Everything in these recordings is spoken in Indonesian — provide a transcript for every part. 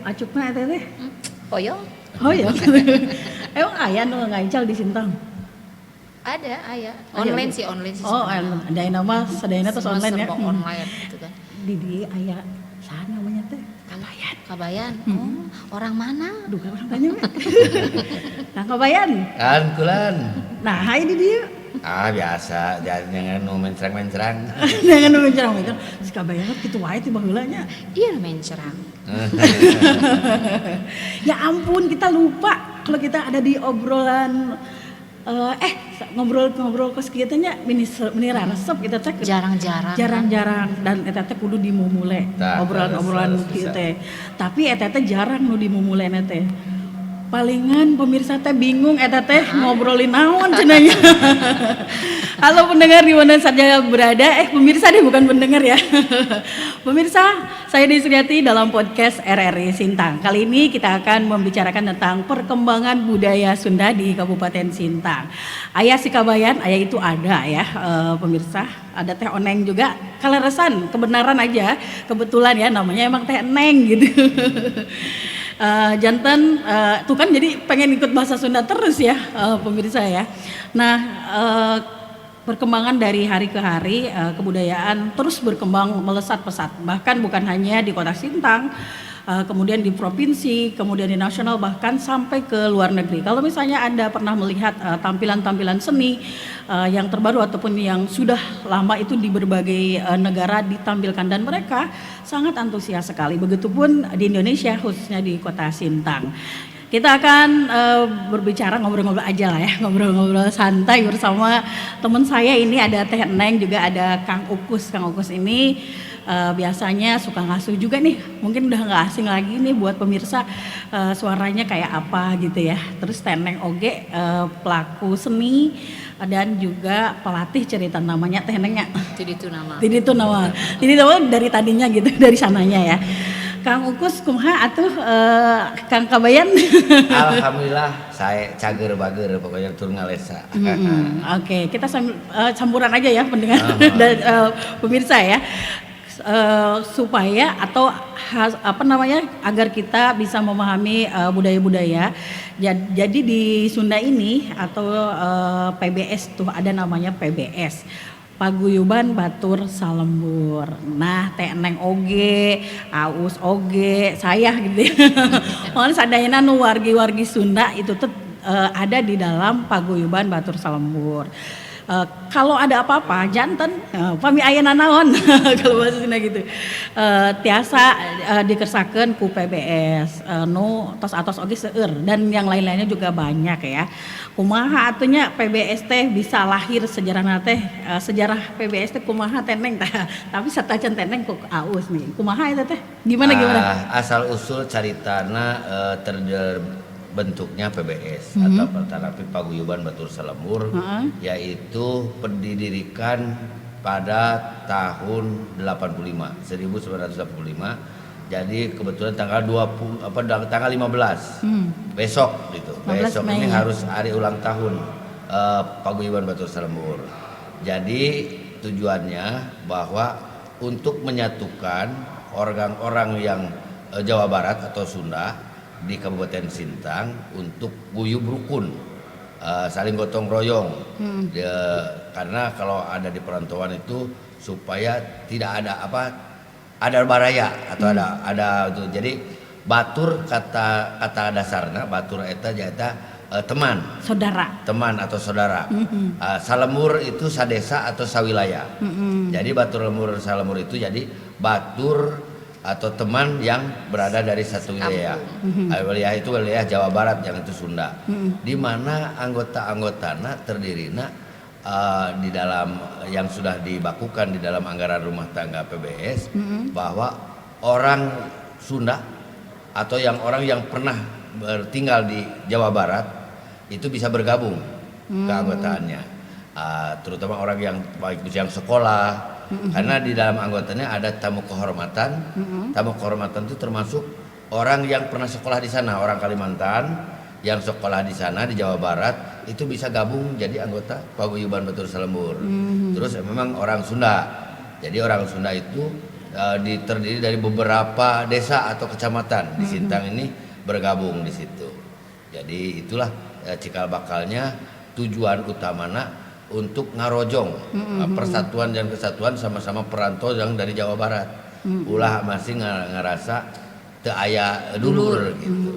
acukna eta teh? Poyong? Oh ya. Emang aya nu ngaical di Sintang? Ada, aya. Online sih. Oh, ada nama sadayana tos online ya. Online gitu kan. Di dieu aya saha namanya teh? Kabayan. Oh, orang mana? Duh, orang tanya we. Kang Kabayan. Kan kulan. Nah, hai di dieu. Biasa, jangan nu mencrang-mencrang. Jangan nu mencerang-mencerang. Si Kabayan kitu wae ti baheula nya. Iya main cerang. Ya ampun, kita lupa kalau kita ada di obrolan ngobrol kos kieu teh nya mini resep kita teh jarang-jarang dan eta teh kudu dimumule obrolan kieu teh. Tapi eta teh jarang nu dimumulena teh. Palingan pemirsa teh bingung eta teh ngobrolin naon cenah nya. Halo pendengar di mana saja berada, pemirsa deh bukan pendengar ya. Pemirsa, saya Desi Suryati dalam podcast RRI Sintang. Kali ini kita akan membicarakan tentang perkembangan budaya Sunda di Kabupaten Sintang. Aya si Kabayan, aya itu ada ya, pemirsa. Ada teh Oneng juga, kaleresan, kebenaran aja, kebetulan ya namanya emang teh Neng gitu. Jantan tuh kan jadi pengen ikut bahasa Sunda terus ya, pemirsa ya. Nah, perkembangan dari hari ke hari kebudayaan terus berkembang melesat pesat, bahkan bukan hanya di Kota Sintang, kemudian di provinsi, kemudian di nasional, bahkan sampai ke luar negeri. Kalau misalnya Anda pernah melihat tampilan-tampilan seni yang terbaru ataupun yang sudah lama itu di berbagai negara ditampilkan dan mereka sangat antusias sekali. Begitupun di Indonesia khususnya di Kota Sintang. Kita akan berbicara ngobrol-ngobrol aja lah ya, ngobrol-ngobrol santai bersama teman saya ini ada Teh Neng juga ada Kang Ukus. Kang Ukus ini biasanya suka ngasuh juga nih, mungkin udah nggak asing lagi nih buat pemirsa suaranya kayak apa gitu ya. Terus Teh Neng oge pelaku seni dan juga pelatih cerita namanya Teh Nengnya. Jadi itu nama. Jadi nama dari tadinya gitu dari sananya ya. Kang Ukus kumaha atuh Kang Kabayan? Alhamdulillah saya cager bager pokoknya tur ngalesa. Oke, kita campuran aja ya pendengar dan pemirsa ya. Supaya atau agar kita bisa memahami budaya-budaya. Jadi di Sunda ini atau PBS tuh ada namanya PBS. Paguyuban Batur Salembur. Nah, Teh Neng oge, Aus oge, saya gitu. Mohon sadayana nu wargi-wargi Sunda itu tuh ada di dalam Paguyuban Batur Salembur. Kalau ada apa-apa janten pami ayeuna naon kalau bahasa Sunda gitu. Tiasa dikersakeun ku PBS nu tos-atos oge seueur dan yang lain-lainnya juga banyak ya. Kumaha atunya PBS teh bisa lahir sejarahna teh sejarah PBS teh kumaha Teh Neng tah. Tapi satacan Teh Neng ku Aus nih. Kumaha eta teh? Gimana? Asal usul caritana bentuknya PBS atau Terapi Paguyuban Batur Salembur, yaitu didirikan pada tahun 1985. Jadi kebetulan tanggal 15 besok gitu. Besok ini harus hari ulang tahun Paguyuban Batur Salembur. Jadi tujuannya bahwa untuk menyatukan orang-orang yang Jawa Barat atau Sunda di Kabupaten Sintang untuk guyub rukun, saling gotong royong. Karena kalau ada di perantauan itu supaya tidak ada ada baraya atau ada itu. Jadi batur kata dasarnya batur eta teman atau saudara. Salembur itu sadesa atau sawilaya. Jadi batur lembur salembur itu jadi batur atau teman yang berada dari satu wilayah. Wilayah itu wilayah Jawa Barat yang itu Sunda. Di mana anggota-anggotana terdirina di dalam yang sudah dibakukan di dalam anggaran rumah tangga PBS bahwa orang Sunda atau orang yang pernah tinggal di Jawa Barat itu bisa bergabung keanggotaannya. Terutama orang yang baik yang sekolah. Karena di dalam anggotanya ada tamu kehormatan. Tamu kehormatan itu termasuk orang yang pernah sekolah di sana, orang Kalimantan yang sekolah di sana di Jawa Barat itu bisa gabung jadi anggota Paguyuban Batur Salembur. Terus memang orang Sunda. Jadi orang Sunda itu terdiri dari beberapa desa atau kecamatan di Sintang ini bergabung di situ. Jadi itulah cikal bakalnya, tujuan utamana untuk ngarojong persatuan dan kesatuan sama-sama perantau yang dari Jawa Barat. Ulah masih ngerasa teu aya dulur gitu.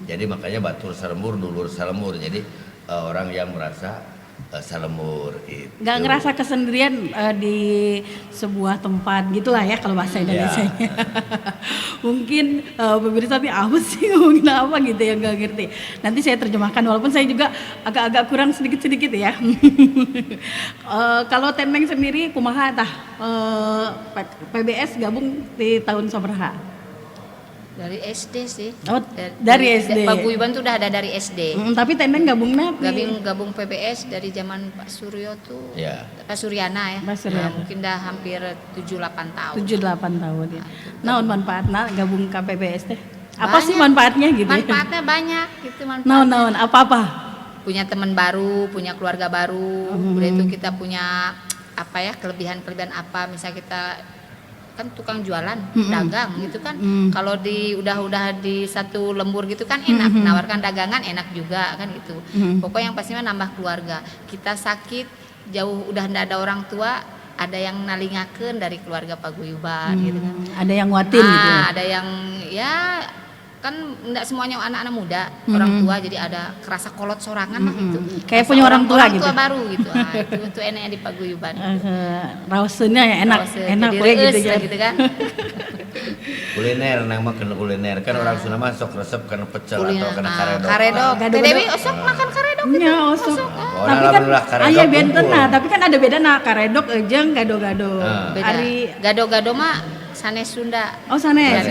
Jadi makanya batur salembur, dulur salembur. Jadi orang yang merasa salembur itu. Nggak ngerasa kesendirian di sebuah tempat gitulah ya kalau bahasa Indonesianya. Mungkin pemirsa tapi apa sih ngomongin apa gitu ya, nggak ngerti. Nanti saya terjemahkan walaupun saya juga agak-agak kurang sedikit-sedikit ya. Kalau Teneng sendiri kumaha tah PBS gabung di tahun sabaraha? Dari SD sih. Oh, dari SD. Paguyuban tuh udah ada dari SD. Tapi Teneng gabungnya Gabung PBS dari zaman Pak Suryo tuh. Ya. Pak Suryana ya. Pak Suryana. Mungkin dah hampir 7-8 tahun. 7-8 tahun ya. Naon manfaatna gabung ke PBS teh? Apa Banyak. sih manfaatnya gitu? Manfaatnya banyak gitu manfaatnya. Naon apa-apa? Punya teman baru, punya keluarga baru. Udah itu kita punya apa ya, kelebihan-kelebihan apa, misalnya kita kan tukang jualan, dagang gitu kan. Kalau udah di satu lembur gitu kan enak, menawarkan dagangan enak juga kan gitu. Pokoknya yang pastinya nambah keluarga. Kita sakit jauh udah ndak ada orang tua, ada yang nalingakeun dari keluarga paguyuban gitu kan. Ada yang nguatin gitu. Ada yang ya kan enggak semuanya anak-anak muda, orang tua, jadi ada kerasa kolot sorangan lah gitu. Kayak Rasa punya orang tua gitu. Orang tua baru gitu. Nah, itu enaknya di paguyuban. Rausnya ya enak Jadi we gitu reus ya. lah gitu kan. Kuliner nama kena kuliner kan orang Sunda mah sok resep kena pecel Kuliner. atau kena karedok. Karedok. Gado-gado. Teh Dewi sok makan karedok gitu. Nya osok. Oh, Tapi nah, kan alhamdulillah karedok aya benten kumpul. nah, tapi kan ada beda nah karedok jeung gado-gado. Beda. Ari Gado-gado mah sanes Sunda. oh sanes.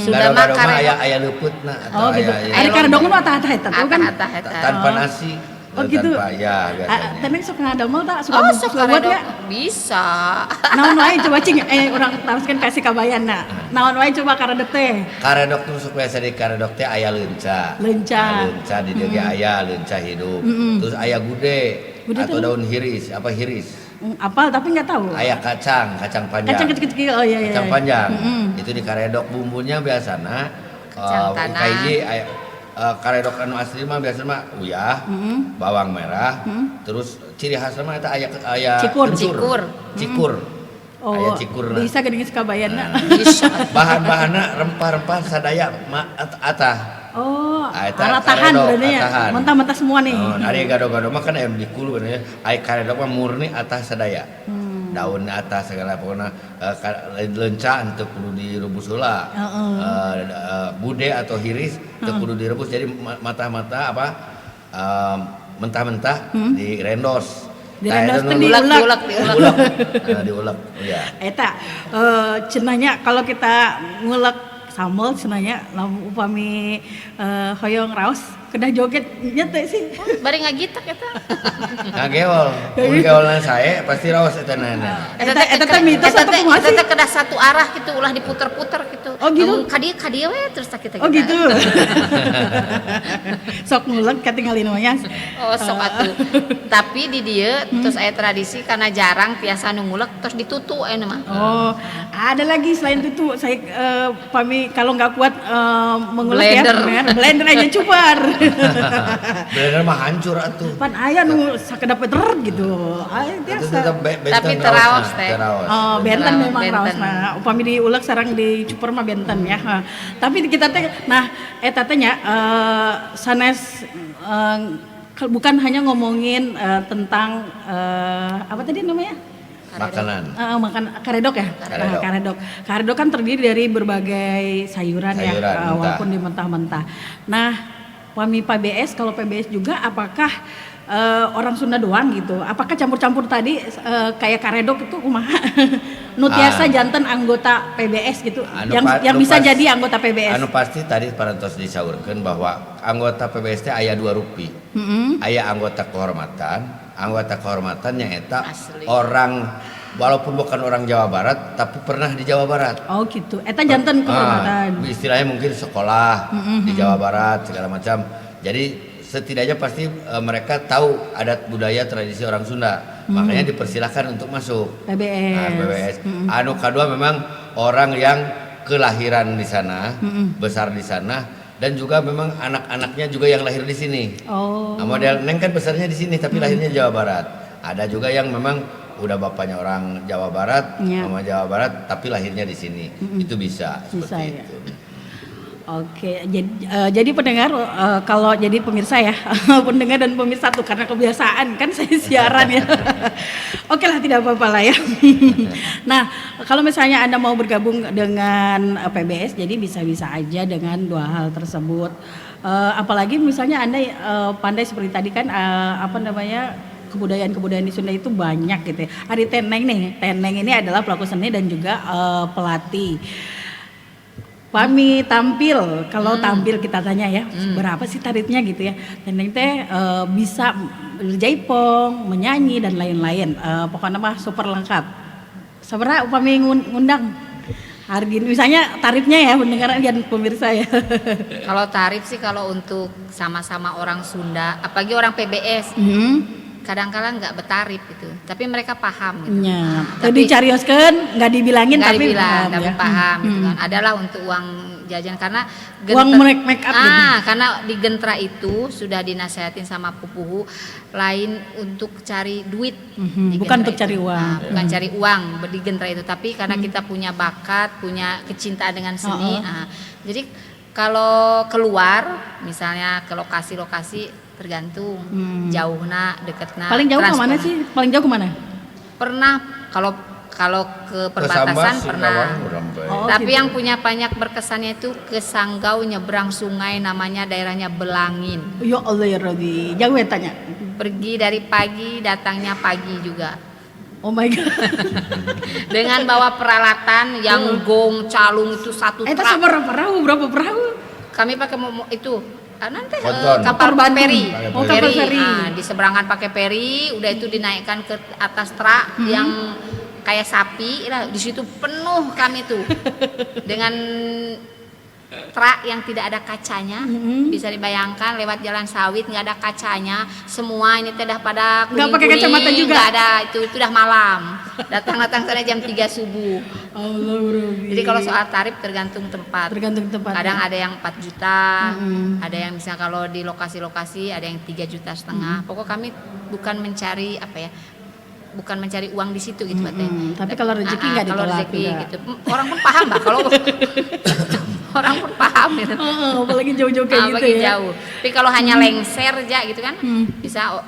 Sunda mah Gado-gado mah karedok. aya leuputna atau Oh gitu. aya Ari karedok mah tah eta tuh kan. Atah eta. tanpa nasi. Oh gitu. Tanpa ya biasanya. Teneng sok ngadamel tak suka Oh, sok buat karedok ya. bisa. Naon wae coba cing orang taruskeun kasih kabayan nah. Naon wae coba karedok teh. Karedok tuh sok biasa di karedok teh aya leunca. Leunca. Leunca di dieu ge aya leunca hidup. Terus aya gude Gude atau tuh? daun hiris, apa hiris? Apal tapi nggak tahu. Aya kacang panjang. Kacang kecil-kecil. Oh iya iya. Kacang panjang. Itu di karedok bumbunya biasana Kacang tanah. kaiji aya karedok anu asli mah biasana mah uyah, bawang merah, terus ciri khasna mah eta aya Cikur. kencur. Cikur. Oh, Aya cikurna. bisa geuning sekabayana. Bisa. Bahan-bahanna rempah-rempah sadaya atah. Oh, Eta alat tahan karedok, berarti ya. atahan. Mentah-mentah semua nih. Oh, ari gado-gado mah kan aya dikulu bener. Ai karedok mah murni atah sadaya. Daun atas segala pokoknya leunca henteu kudu direbus heula. Bude atau hiris teu kudu direbus jadi mata-mata apa mentah-mentah direndos. Direndos teh diulek. Diulek. Iya. Eta cenanya kalau kita ngulek sambal cenanya lamun upami hoyong raos kedah joget nya teh sih. Bari ngagitak eta. Ngageol. Mun gawelan sae pasti raos eta nana. Eta teh mitos atau kumaha sih? Eta kedah satu arah gitu, ulah diputer-puter gitu. Oh, gitu? Namun kadieu we terus kita. Oh gitu. Sok ngulek katingalin mah ya. Oh, sok atuh. Tapi di dieu terus aya tradisi karena jarang tiasa nu ngulek terus ditutu aya mah. Oh, ada lagi selain itu saya pami kalau nggak kuat mengulek ya blender aja cupar. Blender mah hancur atuh. Pan aya nu sakedap beter gitu. Aya biasa. Tapi teraos teh. Oh, benten memang Benten. raos mah. Upami diulek sareng dicuper mah benten ya. Tapi kita teh nah eta teh nya sanes bukan hanya ngomongin tentang apa tadi namanya? Makanan. Makan karedok ya. Karedok. Karedok kan terdiri dari berbagai sayuran ya, mentah. walaupun dimentah-mentah. Nah, Wami PBS kalau PBS juga apakah orang Sunda doang gitu? Apakah campur-campur tadi kayak karedok itu kumaha? Nu tiasa janten anggota PBS gitu. Yang bisa jadi anggota PBS. Anu pasti tadi parantos disaurkeun bahwa anggota PBS teh aya 2 rupi. Aya anggota kehormatan nyaeta Asli. orang walaupun bukan orang Jawa Barat tapi pernah di Jawa Barat. Oh gitu. Eta janten kehormatan. Istilahnya mungkin sekolah di Jawa Barat segala macam. Jadi setidaknya pasti mereka tahu adat budaya tradisi orang Sunda. Makanya dipersilahkan untuk masuk. PBS. PBS. Anu kedua memang orang yang kelahiran di sana, besar di sana, dan juga memang anak-anaknya juga yang lahir di sini. Oh. Nah, model Neng kan besarnya di sini tapi lahirnya Jawa Barat. Ada juga yang memang udah bapaknya orang Jawa Barat, mama Jawa Barat tapi lahirnya di sini. Itu bisa seperti itu. Oke, jadi pendengar kalau jadi pemirsa ya, pendengar dan pemirsa tuh karena kebiasaan kan saya siaran ya. Oke lah, tidak apa-apa lah ya. Nah, kalau misalnya Anda mau bergabung dengan PBS, jadi bisa-bisa aja dengan dua hal tersebut. Apalagi misalnya Anda pandai seperti tadi kan kebudayaan-kebudayaan di Sunda itu banyak gitu ya. Ari Teneng nih, Teneng ini adalah pelaku seni dan juga pelatih. Pami tampil, kalau tampil kita tanya ya, berapa sih tarifnya gitu ya. Teneng teh bisa berjaipong, menyanyi dan lain-lain. Pokoknya mah super lengkap. Seberapa upami ngundang? Harga misalnya tarifnya ya pendengar dan pemirsa ya. Kalau tarif sih kalau untuk sama-sama orang Sunda, apalagi orang PBS. Kadang-kadang nggak bertarif gitu, tapi mereka paham gitu. Ya, tadi carioskeun nggak dibilangin nggak tapi dibilang, paham, tapi ya. paham gitu kan. Adalah untuk uang jajan karena Uang make up gitu. karena di Gentra itu sudah dinasehatin sama pupuhu lain untuk cari duit, di bukan Gentra untuk itu. cari uang. Nah, bukan cari uang di Gentra itu, tapi karena kita punya bakat, punya kecintaan dengan seni. Nah, jadi kalau keluar misalnya ke lokasi-lokasi tergantung jauhna deketna. Paling jauh kemana sih? Paling jauh kemana? Pernah kalau ke perbatasan pernah. Tapi yang punya banyak berkesannya itu ke Sanggau nyebrang sungai namanya daerahnya Belangin. Ya Allah ya Rabbi, jauh ya tanya. Pergi dari pagi, datangnya pagi juga. Oh my god. Dengan bawa peralatan yang gong, calung itu satu Itu truk. berapa perahu? Kami pakai itu nanti Ponton. kapal feri. Oh, kapal feri. Nah, di seberangan pakai feri, udah itu dinaikkan ke atas truk yang kayak sapi, lah di situ penuh kami tuh dengan truk yang tidak ada kacanya. Bisa dibayangkan lewat jalan sawit nggak ada kacanya, semua ini tidak pada Nggak pakai kacamata juga? Nggak ada, itu udah malam. Datang sana jam 3 subuh. Allah Rabbi. Jadi kalau soal tarif tergantung tempat. Tergantung tempat. Kadang ada yang 4 juta, ada yang misalnya kalau di lokasi-lokasi ada yang 3,5 juta. Pokok kami bukan mencari bukan mencari uang di situ gitu Tapi kalau rezeki nggak kalau ditolak rezeki juga. gitu. Orang pun paham lah kalau orang pun paham gitu. Apalagi jauh-jauh kayak gitu Apalagi ya. jauh. Tapi kalau hanya lengser aja gitu kan, bisa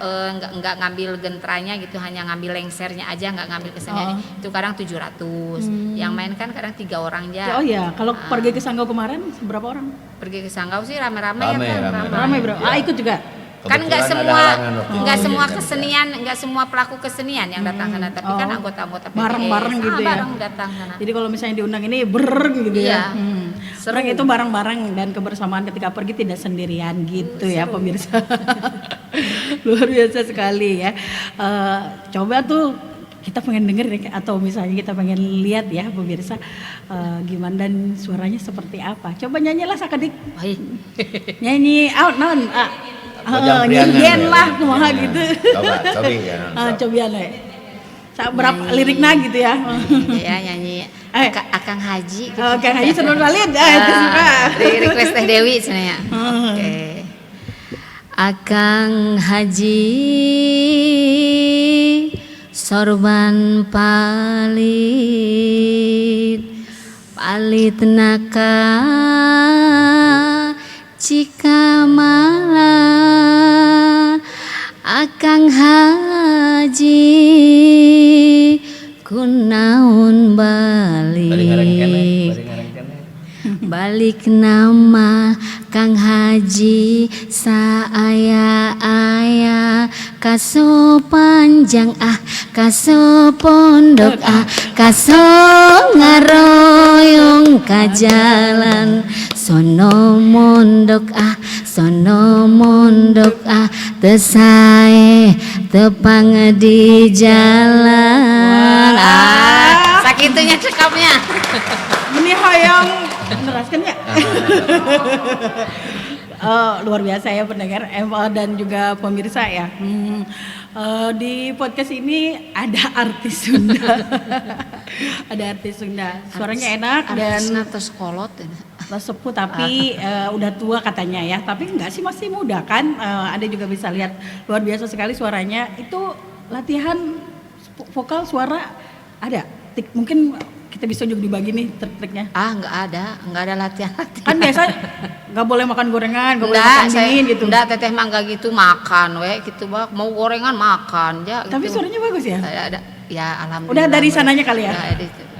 nggak ngambil gentranya gitu, hanya ngambil lengsernya aja, nggak ngambil keseniannya. Itu kadang 700. Yang main kan kadang 3 orang aja. Oh ya, kalau pergi ke Sanggau kemarin berapa orang? Pergi ke Sanggau sih rame-rame ya kan. Ramai bro. Ikut juga. Kan nggak Kebetulan semua ada halangan waktu itu. semua kesenian, nggak semua pelaku kesenian yang datang sana, tapi kan anggota-anggota PBS Bareng-bareng gitu ya. bareng datang sana. Jadi kalau misalnya diundang ini gitu ya. Iya. Seru. Orang itu bareng-bareng dan kebersamaan ketika pergi tidak sendirian gitu ya pemirsa. Luar biasa sekali ya. Coba tuh kita pengen denger deh, atau misalnya kita pengen lihat ya pemirsa gimana dan suaranya seperti apa. Coba nyanyilah sakedik. Nyanyi out non. Nyanyian lah kumaha gitu. Coba ya. Cobian we. Berapa liriknya gitu ya. Ya nyanyi Akang Haji gitu. Kang Haji seru valid. Suka. Di request Teh Dewi sebenarnya. Oke. Akang Haji sorban palit naka cika mala Akang Haji kunaon balik nama Kang Haji saaya kaso panjang kaso pondok kaso ngaroyong ka jalan sono mondok teu sae tepang di jalan. Sakitunya cekapnya. Ini hoyong neraskan ya. Luar biasa ya pendengar MA dan juga pemirsa ya. Di podcast ini ada artis Sunda. Ada artis Sunda. Suaranya enak dan terus kolot. sepuh tapi udah tua katanya ya. Tapi enggak sih, masih muda kan. Anda juga bisa lihat luar biasa sekali suaranya. Itu latihan vokal suara ada. Mungkin kita bisa juga dibagi nih trik-triknya. Nggak ada latihan. Kan biasa nggak boleh makan gorengan, nggak boleh makan dingin gitu. Enggak, teteh mah nggak gitu, makan gitu bak, mau gorengan makan ya. Tapi gitu. suaranya bagus ya. Ada ya, alhamdulillah. Udah dari sananya kali ya.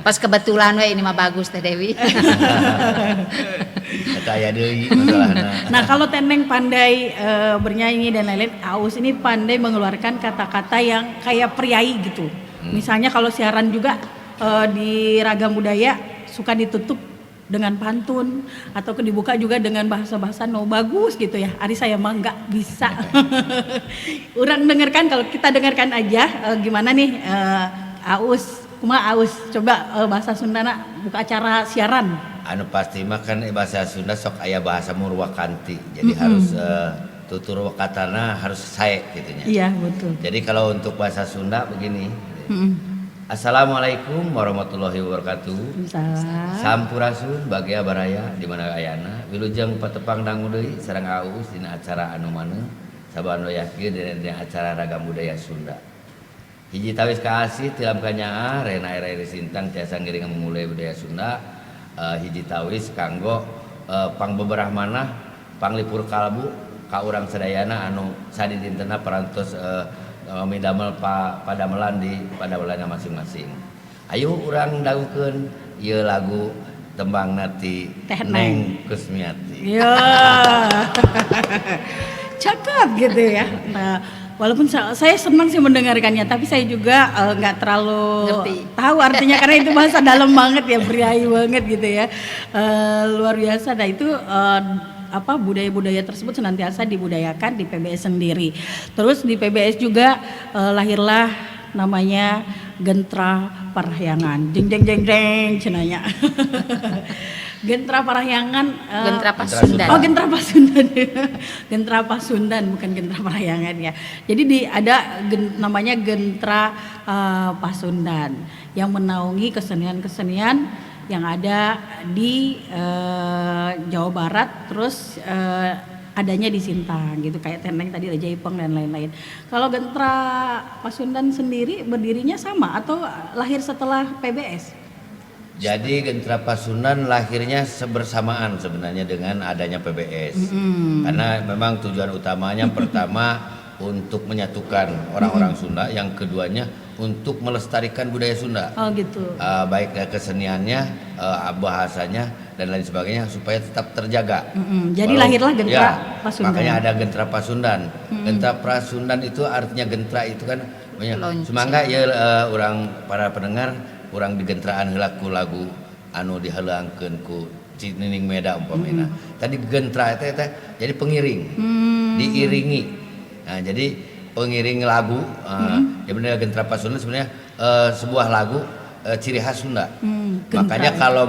Pas kebetulan ini mah bagus Teh Dewi. Kata aya deui masalahna. Nah, kalau Teneng pandai bernyanyi dan lain-lain, Aus ini pandai mengeluarkan kata-kata yang kayak priai gitu. Misalnya kalau siaran juga di Ragam Budaya suka ditutup dengan pantun atau dibuka juga dengan bahasa-bahasa bagus gitu ya. Ari saya mah nggak bisa. Orang dengarkan, kalau kita dengarkan aja gimana nih Aus, kumaha Aus, coba bahasa Sundana buka acara siaran. Anu pasti mah kan bahasa Sunda sok aya bahasa Murwakanti. Jadi harus tutur wakatana harus sae gitunya. Iya, betul. Jadi kalau untuk bahasa Sunda begini. Assalamualaikum warahmatullahi wabarakatuh. Salam. Sampurasun bagia baraya di mana ayana wilujeng patepang dangu deui sareng Aus dina acara anu maneh sabanu yakin dina acara Ragam Budaya Sunda. Hiji tawis kaasih tilam kanyaa Rena Eri Sintang tiasa ngiring memulai budaya Sunda. Hiji tawis kanggo pangbeberah manah panglipur kalbu ka urang sadayana anu sadi dintenna parantos midamel padamelan di padamelanna masing-masing. Ayo urang dagukeun ieu lagu tembang nati Teh Neng Kusmiati. Ya. Cakep gitu ya. Nah, walaupun saya senang sih mendengarkannya, tapi saya juga nggak terlalu Ngerti. tahu artinya karena itu bahasa dalam banget ya, priai banget gitu ya. Luar biasa. Nah itu budaya-budaya tersebut senantiasa dibudayakan di PBS sendiri. Terus di PBS juga lahirlah namanya Gentra Parahyangan. Jeng jeng jeng jeng cenanya. Gentra Parahyangan. Gentra Pasundan. Oh, Gentra Pasundan. Gentra Pasundan bukan Gentra Parahyangan ya. Jadi ada namanya Gentra Pasundan yang menaungi kesenian-kesenian yang ada di Jawa Barat, terus adanya di Sintang gitu, kayak Teneng tadi ada Jaipong dan lain-lain. Kalau Gentra Pasundan sendiri berdirinya sama atau lahir setelah PBS? Jadi Gentra Pasundan lahirnya sebersamaan sebenarnya dengan adanya PBS. Karena memang tujuan utamanya pertama untuk menyatukan orang-orang Sunda, yang keduanya untuk melestarikan budaya Sunda. Oh gitu. Baik keseniannya, bahasanya dan lain sebagainya supaya tetap terjaga. Jadi lahirlah Gentra Pasundan. Makanya ada Gentra Pasundan. Gentra Pasundan itu artinya gentra itu kan semangga ya orang para pendengar urang digentraan heula ku lagu anu diheulangkeun ku Cinining Meda umpamina. Tadi gentra teh jadi pengiring. Diiringi. Nah, jadi pengiring lagu ya benar Gentra Pasundan sebenarnya sebuah lagu ciri khas Sunda. Makanya kalau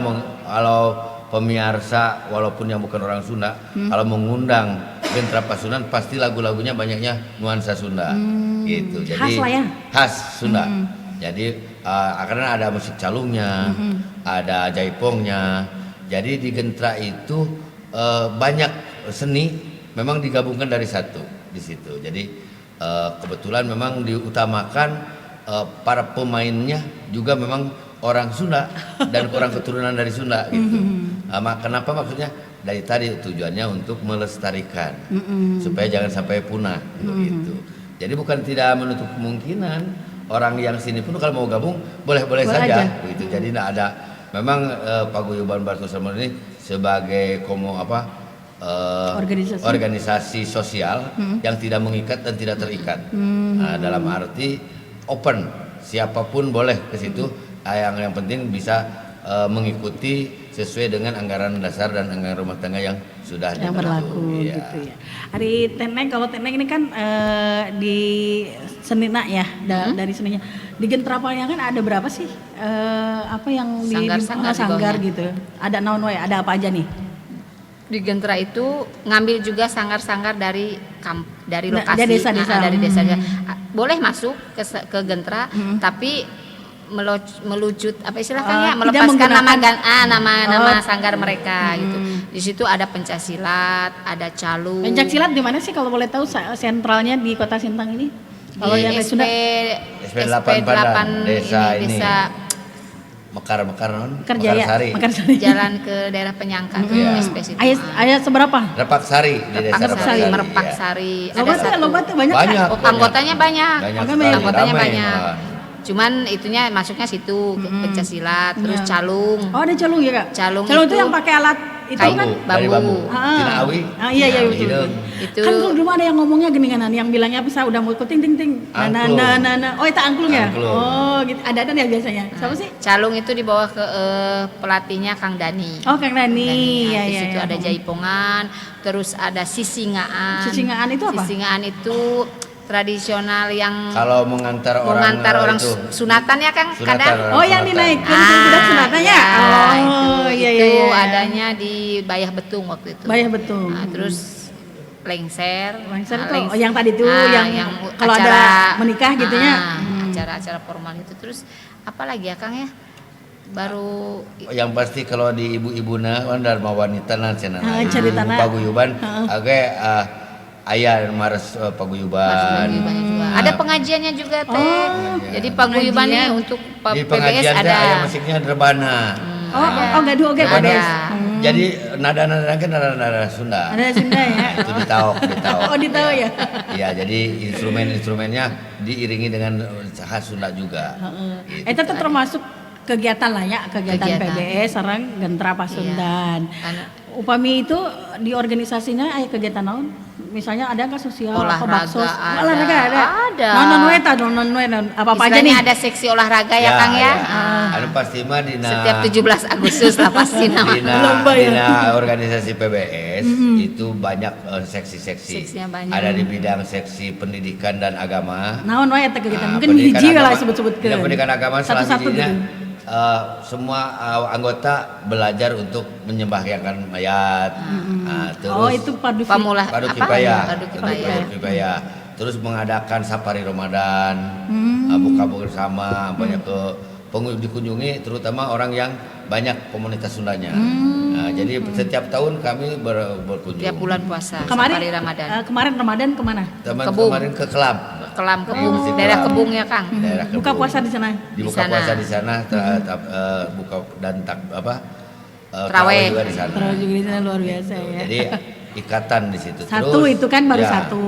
pemirsa walaupun yang bukan orang Sunda kalau mengundang Gentra Pasundan pasti lagu-lagunya banyaknya nuansa Sunda gitu. Jadi khas lah ya. Khas Sunda. Jadi karena ada musik calungnya, ada jaipongnya. Jadi di Gentra itu banyak seni memang digabungkan dari satu di situ. Jadi kebetulan memang diutamakan para pemainnya juga memang orang Sunda dan orang keturunan dari Sunda gitu. Kenapa maksudnya? Dari tadi tujuannya untuk melestarikan supaya jangan sampai punah gitu. Jadi bukan tidak menutup kemungkinan orang yang sini pun kalau mau gabung boleh-boleh saja gitu. Jadi tidak ada memang Paguyuban Batu Salmon ini sebagai organisasi sosial yang tidak mengikat dan tidak terikat. Dalam arti open, siapapun boleh ke situ. Yang penting bisa mengikuti sesuai dengan anggaran dasar dan anggaran rumah tangga yang sudah berlaku gitu ya. Hari Teneng, kalau Teneng ini kan di Senina ya, dari seninya. Di Gentra Parahyangan ada berapa sih? Apa yang di sanggar gitu? Ada naon wae, ada apa aja nih? Di Gentra itu ngambil juga sanggar-sanggar dari dari Nah, lokasi, dari desa-desa. dari desa. Boleh masuk ke Gentra, tapi melucut apa istilahnya, Tidak melepaskan menggunakan- nama sanggar mereka gitu. Di situ ada pencak silat, ada calung. Pencak silat di mana sih kalau boleh tahu sentralnya di Kota Sintang ini? Kalau Di yang SP Sunda SP8 Padang, desa ini. desa Mekar non? Kerjaya, Mekarsari. Mekarsari. jalan ke daerah Penyangka tuh, Iya. SP situ. Ayah seberapa? Repak Sari di desa Merak Repak Sari, Sari. Merak Iya. Sari. Lobat tuh banyak. Banyak. Oh, anggotanya banyak. Banyak Oke, sekali, Anggotanya ramai banyak. malah. Cuman itunya masuknya situ, pencak silat, terus Iya. calung. Oh ada calung ya kak? Calung itu itu yang pakai alat itu kayu. kan? Dari bambu. Ah. Cina awi. Iya Cina awi betul. hidung. Itu Kan dulu ada yang ngomongnya geninganan, yang bilangnya bisa udah mau ting ting ting. Angklung. Oh itu angklung ya? Angklung. Oh gitu. Ada ya biasanya. Siapa sih? calung itu dibawa ke pelatihnya Kang Dani. Oh Kang Dani. Nah, Ya di ya. situ ya. ada jaipongan, terus ada sisingaan. Sisingaan itu apa? Sisingaan itu tradisional yang Kalau mengantar orang itu sunatan ya Kang sunatan kadang. orang Oh yang sunatan. dinaikkan ke budak sunatannya? ya, Oh iya itu iya. iya. adanya di Bayah Betung waktu itu. Bayah Betung. Nah, terus lengser. Lengser Nah, tuh, oh, yang tadi tuh, yang kalau ada menikah gitu ya? Acara-acara formal itu terus apa lagi ya Kang ya? Baru Yang pasti kalau di ibu-ibuna kan dharma wanita nan cenah. Caritana. Paguyuban age aya mares paguyuban. paguyubannya juga. Ada pengajiannya juga teh. Oh, Jadi paguyuban nih pengajian. untuk Di PBS pengajian teh ada. aya musiknya rebana. Oh gaduh oke Ada. Bades. Jadi nada-nada kan nada-nada Sunda. Ada Sunda ya. Itu ditaok. Oh ditahu ya. Iya, jadi instrumennya diiringi dengan khas Sunda juga. Gitu. Itu tuh termasuk kegiatan lah ya, kegiatan Kegiatan. PBS sareng Gentra Pasundan. Karena Upami itu di organisasinya aya kegiatan naon? Misalnya ada nggak sosial Olahraga baksos? ada. Olahraga ada. Ada. Non apa aja istilahnya nih? ada seksi olahraga ya Kang ya. Anu pasti mah dina Setiap 17 Agustus lah pasti nama. Lomba ya. dina organisasi PBS itu banyak seksi-seksi. Seksinya banyak. Ada di bidang seksi pendidikan dan agama. Naon wae eta kegiatan? Nah, Mungkin pendidikan hiji lah agama- sebut-sebutkeun. Bidang pendidikan agama Satu-satu selanjutnya gitu. semua anggota belajar untuk menyembahkan mayat. Nah, terus Oh itu padu Pamulah Padu apa? Kifayah. Padu Kifayah. Padu Kifayah. Terus mengadakan safari Ramadan, buka bersama, banyak dikunjungi terutama orang yang banyak komunitas Sundanya. Nah, jadi setiap tahun kami berkunjung. Tiap bulan puasa, Kemarin safari Ramadan. kemarin Ramadan kemana? Kebun. Kemarin ke Kelab. Kelam Kebung, Masjid daerah Kelam. Kebung ya Kang. Daerah Buka Kebun. puasa di sana. Dibuka Di sana. puasa di sana, buka dan Taraweh. taraweh juga di sana. Terus juga di sana luar biasa ya. Jadi ikatan di situ. Satu Terus, itu kan baru ya. satu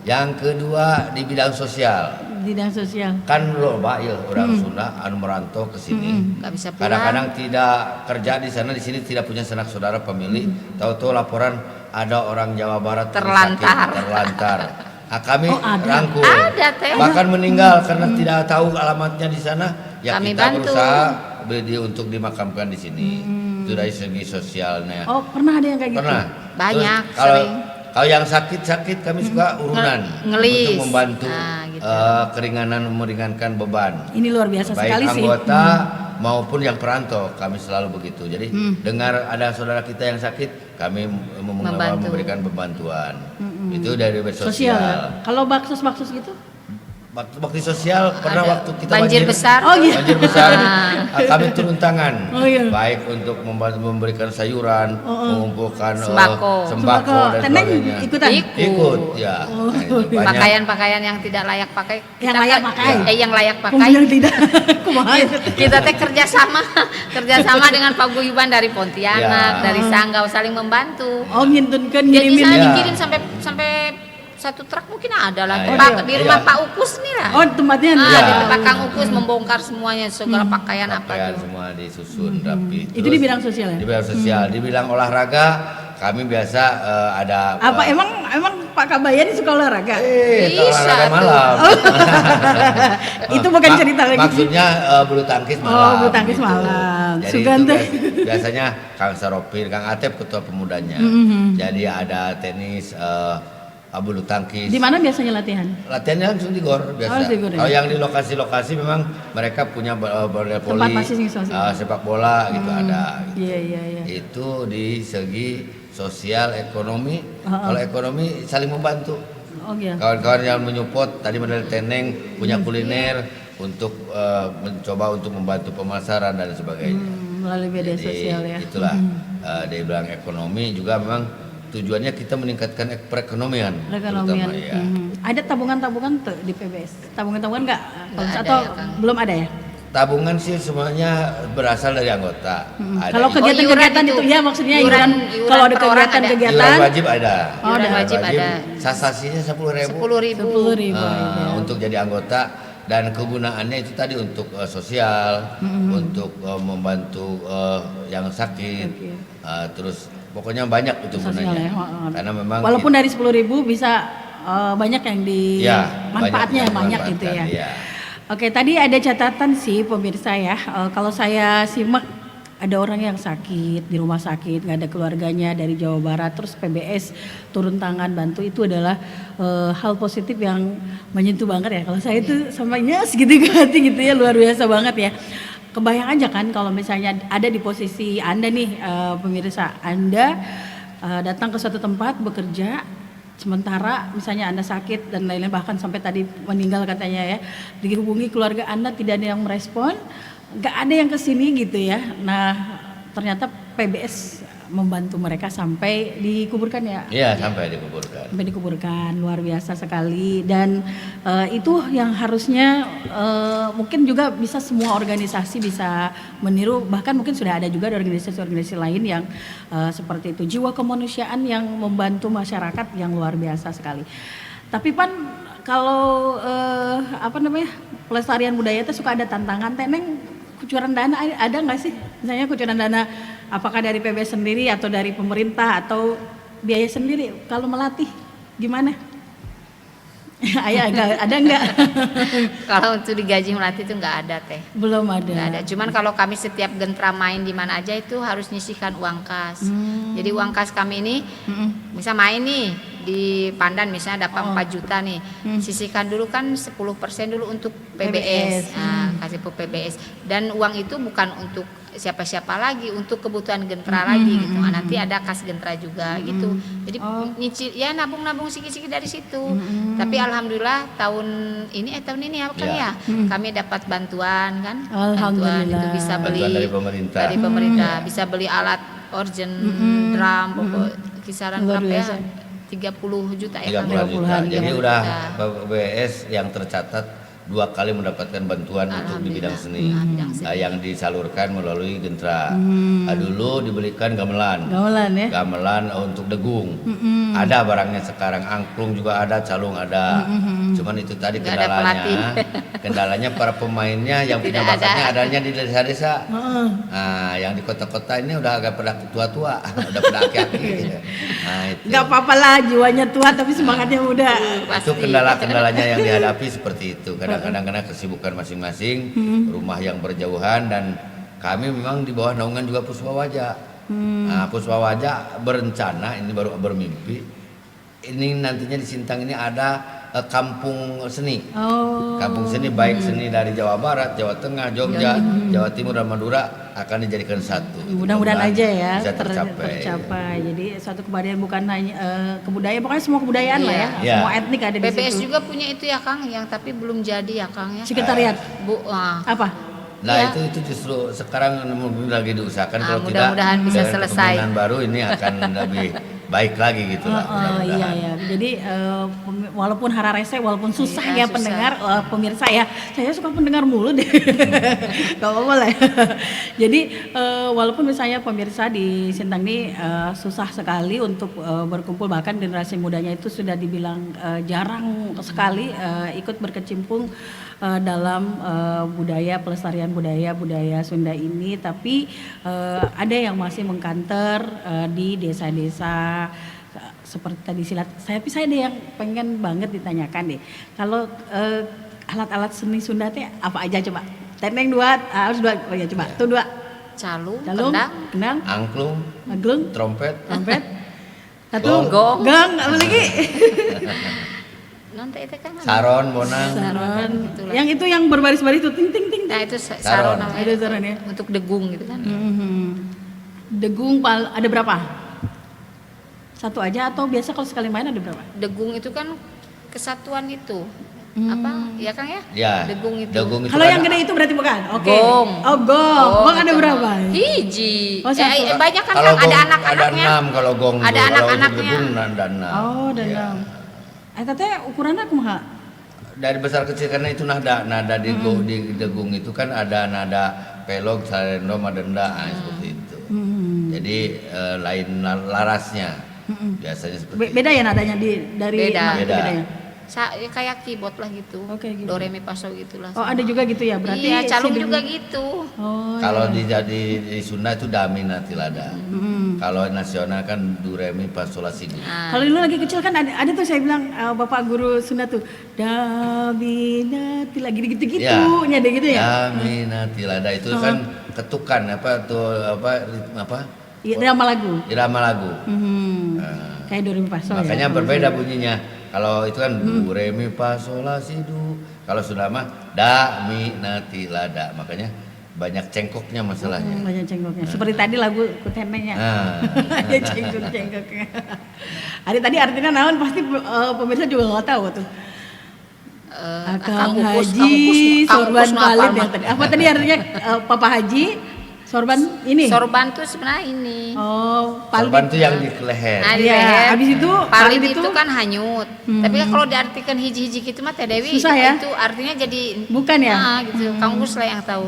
Yang kedua di bidang sosial. bidang sosial. Kan loba ieu orang Sunda anu merantau ke sini. Nggak bisa pulang. Kadang-kadang tidak kerja di sana, di sini tidak punya sanak saudara pemilih. Tahu-tahu laporan ada orang Jawa Barat Terlantar. terlantar. Nah, kami Oh, ada. rangkul. Ada, teh. Bahkan meninggal karena tidak tahu alamatnya di sana. Ya Kami kita bantu. berusaha untuk dimakamkan di sini. Itu dari segi sosialnya. Oh pernah ada yang kayak gitu? Pernah. Banyak, Terus, kalau sering. kalau yang sakit kami suka urunan Ngelis. untuk membantu Nah, gitu. keringanan meringankan beban. Ini luar biasa Baik sekali sih. anggota maupun yang perantau kami selalu begitu. Jadi dengar ada saudara kita yang sakit, kami Membantu. memberikan pembantuan. Itu dari Sosial. sosial. Ya? Kalau baksos gitu? Bakti sosial pernah Ada. waktu kita banjir besar. Oh, iya. banjir besar, kami turun tangan, Oh, iya. baik untuk memberikan sayuran, mengumpulkan Sembako. dan Teneng sebagainya. ikutan. Ikut, ya. Oh. Nah, itu banyak. Pakaian-pakaian yang tidak layak pakai. Yang Kita layak kan- pakai. yang layak pakai. Kemudian tidak. Kumaha itu? Kita teh kerjasama dengan paguyuban dari Pontianak, Ya. dari Sanggau saling membantu. Oh ngintunkeun Jadi ngirimin. sana Ya. dikirim sampai satu truk mungkin ada lah. Ah, Pak, iya. di rumah Iya. Pak Ukus nih lah. Oh tempatnya. Ah, Iya. di tempat Kang Ukus membongkar semuanya segala pakaian apa Pakaian tuh. semua disusun rapi. Itu di bidang sosial ya? Di bidang sosial, di bidang olahraga kami biasa ada Apa emang Pak Kabayan suka olahraga? Bisa olahraga tuh. malam. Itu bukan cerita lagi. Maksudnya bulu tangkis malam. Oh, bulu tangkis malam. Jadi Sugan itu teh. biasanya Kang Saropir, Kang Atep ketua pemudanya. Jadi ada tenis, bulu tangkis. Di mana biasanya latihan? Latihannya langsung di gor biasa. Oh, di gor, ya. Kalau yang di lokasi-lokasi memang mereka punya bola voli, masing-masing. sepak bola gitu ada. Gitu. Iya. Itu di segi sosial, ekonomi. Kalau ekonomi saling membantu. Oh iya. Kawan-kawan yang menyupport tadi model Teneng punya kuliner untuk mencoba untuk membantu pemasaran dan sebagainya. Melalui media sosial ya. Itulah dia bilang ekonomi juga memang tujuannya kita meningkatkan perekonomian. Perekonomian. Terutama, ya. Ada tabungan-tabungan tuh di PBS. Tabungan-tabungan nggak? Nggak ada Atau ya, Kang. belum ada ya? Tabungan sih semuanya berasal dari anggota. Ada Kalau kegiatan-kegiatan iuran itu itu. ya maksudnya Iuran kalau ada per orang ada. kegiatan-kegiatan iuran wajib ada. Oh, Iuran wajib ada. Sasasinya 10.000. 10.000. 10.000 Untuk jadi anggota dan kegunaannya itu tadi untuk sosial, untuk membantu yang sakit, terus pokoknya banyak itu Sosial gunanya. ya. Karena memang Walaupun dari 10.000 bisa banyak yang di Ya, manfaatnya banyak yang banyak gitu ya. dimanfaatkan, iya. Oke, tadi ada catatan sih pemirsa ya. Kalau saya simak ada orang yang sakit di rumah sakit, nggak ada keluarganya dari Jawa Barat, terus PBS turun tangan bantu, itu adalah hal positif yang menyentuh banget ya. Kalau saya itu samanya segitu hati gitu ya, luar biasa banget ya. Kebayang aja kan kalau misalnya ada di posisi Anda nih pemirsa, Anda datang ke suatu tempat bekerja, sementara misalnya Anda sakit dan lain-lain, bahkan sampai tadi meninggal katanya ya, dihubungi keluarga Anda tidak ada yang merespon, nggak ada yang kesini gitu ya. Nah ternyata PBS membantu mereka sampai dikuburkan ya. Iya, sampai dikuburkan. Sampai dikuburkan, luar biasa sekali. Dan itu yang harusnya mungkin juga bisa semua organisasi bisa meniru, bahkan mungkin sudah ada juga organisasi-organisasi lain yang seperti itu, jiwa kemanusiaan yang membantu masyarakat yang luar biasa sekali. Tapi Pan, kalau pelestarian budaya itu suka ada tantangan. Teneng, kucuran dana ada nggak sih? Misalnya kucuran dana apakah dari PBS sendiri atau dari pemerintah atau biaya sendiri kalau melatih gimana? Ayah ada nggak? Kalau untuk digaji melatih itu nggak ada teh. Belum ada. Nggak ada. Cuman kalau kami setiap gentra main di mana aja itu harus nyisihkan uang kas. Jadi uang kas kami ini, misal main nih di Pandan misalnya dapat 4 juta nih, sisihkan dulu kan 10% dulu untuk PBS. Nah, kasih ke PBS. Dan uang itu bukan untuk siapa-siapa lagi, untuk kebutuhan gentra lagi gitu. Nah, nanti ada kas gentra juga gitu. Jadi nyicil ya, nabung-nabung sedikit-sedikit dari situ. Tapi alhamdulillah tahun ini ya kan ya, kami dapat bantuan kan. Bantuan itu bisa beli Bantuan dari pemerintah. bisa beli alat organ, drum, pokok kisaran Luar berapa ya? biasa. 30 juta ya kan? 30 juta. Jadi 30 udah juta. PBS yang tercatat 2 kali mendapatkan bantuan untuk di bidang seni. Yang disalurkan melalui gentra. Dulu dibelikan gamelan. Gamelan ya. Gamelan untuk degung. Ada barangnya sekarang, angklung juga ada, calung ada. Cuman itu tadi Nggak ada pelatih. kendalanya para pemainnya yang punya Tidak bakatnya ada. adanya di desa-desa. Nah, yang di kota-kota ini udah agak pada tua-tua, udah pada aki-aki. Nah, itu. Nggak apa-apa lah, jiwanya tua tapi semangatnya muda. Itu kendala-kendalanya yang dihadapi seperti itu. Kadang-kadang karena kesibukan masing-masing, rumah yang berjauhan, dan kami memang di bawah naungan juga Puspawaja. Nah, Puspawaja berencana, ini baru bermimpi, ini nantinya di Sintang ini ada kampung seni. Oh. Kampung seni, baik seni dari Jawa Barat, Jawa Tengah, Jogja, Jawa Timur dan Madura akan dijadikan satu. Mudah-mudahan aja ya bisa tercapai. Jadi suatu kebudayaan bukan hanya kebudayaan, pokoknya semua kebudayaan lah ya. Iya. Semua etnik ada di PBS situ. juga punya itu ya Kang, yang tapi belum jadi ya Kang ya. Sekretariat. Apa? Nah, Ya. itu justru sekarang lagi diusahakan, kalau tidak mudah-mudahan bisa dengan selesai. kepemimpinan baru ini akan lebih baik lagi gitu lah. Iya ya. Jadi walaupun hara rese, walaupun susah Iya, ya susah. pendengar, pemirsa ya. Saya suka pendengar mulu deh. Gak apa-apa lah. Jadi walaupun misalnya pemirsa di Sintang ini susah sekali untuk berkumpul, bahkan generasi mudanya itu sudah dibilang jarang sekali ikut berkecimpung dalam budaya, pelestarian budaya Sunda ini, tapi ada yang masih mengkanter di desa-desa seperti tadi silat. Tapi saya ada yang pengen banget ditanyakan deh. Kalau alat-alat seni Sunda teh apa aja coba? Teneng 2, harus 2. Oh ya coba. Tuh 2. Calung, Calung, kendang, Angklung, maglung, trompet, trompet. Satu, Gong. gong, apa lagi? Nanti itu kan. saron, bonang. Saron. Itulah. Yang itu yang berbaris-baris itu ting ting ting. Nah itu Saron. saron namanya. Ada saron ya. Untuk degung gitu kan. Degung ada berapa? satu aja atau biasa kalau sekali main ada berapa? Degung itu kan kesatuan itu. Apa? Ya Kang ya? Ya. Degung itu. Kalau yang gede itu berarti bukan? Oke. Gong. Oh, gong. Gong ada berapa? Hiji. Oh, satu. Banyak kan Kalau Kang, ada gong anak-anaknya. ada 6 kalau gong. Ada Kalau anak-anaknya. untuk degung ada 6. Oh, ada Ya. 6. Teh ukurannya kumaha? Dari besar kecil karena itu nada di degung itu kan ada nada pelog, sarendom, adenda, seperti itu. Jadi lain larasnya. Biasanya seperti itu. Beda ya nadanya dari Beda. itu bedanya? Ya kayak keyboard lah gitu. Oke, gitu. Do re mi fa sol gitulah. Oh, ada juga gitu ya. Berarti iya, calung si juga degung- gitu. Oh. Kalau di Sunda itu damina tilada. Kalau nasional kan do re mi fa sol la si do. Kalau dulu lagi kecil kan ada tuh saya bilang bapak guru Sunda tuh Dabinati lagi gitu-gitu Ya. nyada gitu ya. Damina tilada itu kan ketukan apa Irama lagu. irama lagu. Nah, kayak do re mi fa sol Makanya ya. berbeda bunyinya. Kalau itu kan do re mi fa sol la si do. Kalau Sunda mah da mi na ti la da. Makanya banyak cengkoknya masalahnya. Banyak cengkoknya. Seperti tadi lagu kutenenya. Nah, Ada cengkok-cengkoknya. Ada tadi artinya naon pasti pemirsa juga nggak tahu tuh. Akang Haji, sorban valid yang tadi. Apa tadi artinya Papa Haji, sorban ini? Sorban tuh sebenarnya ini. Oh, sorban palit. itu yang di leher. Nah, di Iya, leher. habis itu palit palit itu itu kan hanyut. Tapi kan kalau diartikan hiji-hiji gitu mah Teh Dewi Susah ya? itu artinya jadi Bukan ya? gitu. Kang Gus lah yang tahu.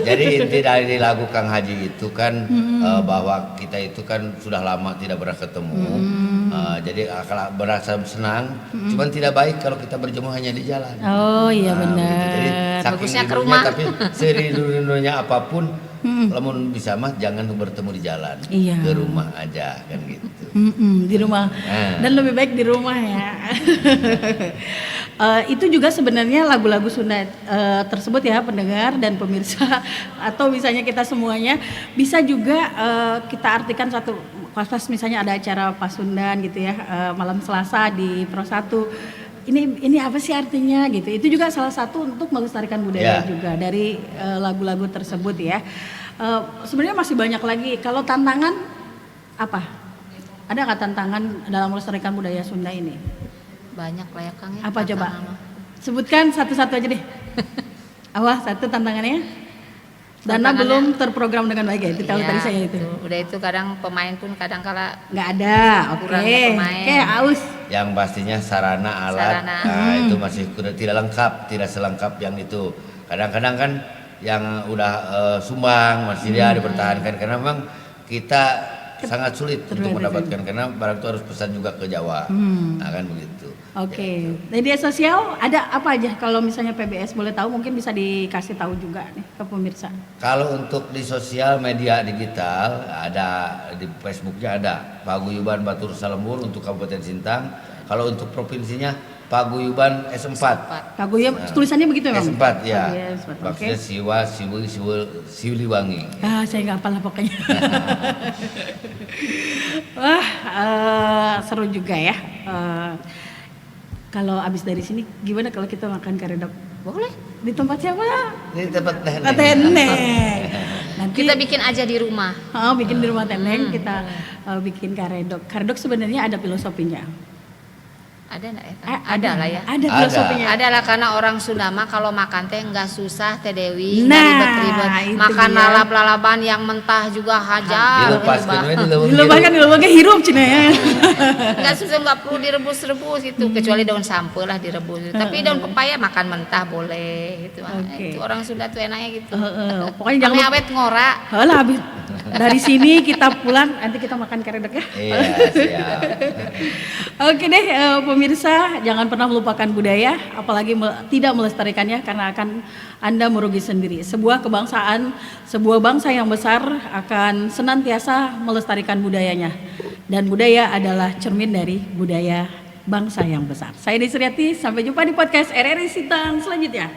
Jadi inti dari lagu Kang Haji itu kan bahwa kita itu kan sudah lama tidak pernah ketemu. Jadi kalau berasa senang, cuman tidak baik kalau kita berjemu hanya di jalan. Oh iya Nah, begitu. Jadi benar. saking Bagusnya ke rindunya, rumah. tapi serindu-rindunya apapun, lamun bisa mah jangan bertemu di jalan, Iya. ke rumah aja kan gitu. Di rumah. Dan lebih baik di rumah ya. Itu juga sebenarnya lagu-lagu Sunda tersebut ya pendengar dan pemirsa atau misalnya kita semuanya bisa juga kita artikan satu pas misalnya ada acara Pasundan gitu ya malam Selasa di Pro 1. Ini apa sih artinya gitu. Itu juga salah satu untuk melestarikan budaya juga dari lagu-lagu tersebut ya. Sebenarnya masih banyak lagi. Kalau tantangan apa? Ada nggak tantangan dalam melestarikan budaya Sunda ini? Banyak lah ya Kang ya. Apa coba? tantangan mah. Sebutkan satu-satu aja deh. Awal satu tantangannya. Dana Tantangannya- belum terprogram dengan baik ya. Itu tahu Iya, tadi saya itu. Udah itu kadang pemain pun kadang kala Nggak ada. Oke. Kurangnya pemain. Oke, aus. Yang pastinya sarana alat Sarana. itu masih tidak lengkap, tidak selengkap yang itu. Kadang-kadang kan yang udah sumbang masih dia dipertahankan karena memang kita sangat sulit untuk mendapatkan karena barang itu harus pesan juga ke Jawa. Nah kan begitu. Oke. Media sosial ada apa aja kalau misalnya PBS boleh tahu mungkin bisa dikasih tahu juga nih ke pemirsa. Kalau untuk di sosial media digital ada di Facebooknya ada Paguyuban Batur Salembur untuk Kabupaten Sintang. Kalau untuk provinsinya Paguyuban S4. Paguyuban tulisannya begitu memang. S4 ya. Paguyuban S4, oke. Maksudnya Siwa, Siwiliwangi. Saya nggak hafal lah pokoknya. Wah, seru juga ya. Kalau abis dari sini gimana kalau kita makan karedok? boleh. Di tempat siapa? Ini tempat Teneng. Nanti Kita bikin aja di rumah. bikin di rumah Teneng kita bikin karedok. Karedok sebenarnya ada filosofinya. Ada enggak ya? Kang? Ada lah ya. Ada Ada. filosofinya. Adalah karena orang Sunda mah kalau makan teh nggak susah Teh Dewi, Nah, nggak ribet-ribet. itu Makan dia. lalap-lalapan yang mentah juga hajar. dilepaskan we Dilebahkan hirup cina ya. Nggak susah, nggak perlu direbus-rebus itu, kecuali daun sampe lah direbus. Tapi daun pepaya makan mentah boleh gitu. Oke. Itu orang Sunda tuh enaknya gitu. Pokoknya jangan Ame lupa. awet ngora. Halah, habis dari sini kita pulang nanti kita makan karedok ya. Iya, siap. Oke deh pemirsa, jangan pernah melupakan budaya, apalagi tidak melestarikannya karena akan Anda merugi sendiri. Sebuah kebangsaan, sebuah bangsa yang besar akan senantiasa melestarikan budayanya. Dan budaya adalah cermin dari budaya bangsa yang besar. Saya Desriati, sampai jumpa di podcast RRI Sintang selanjutnya.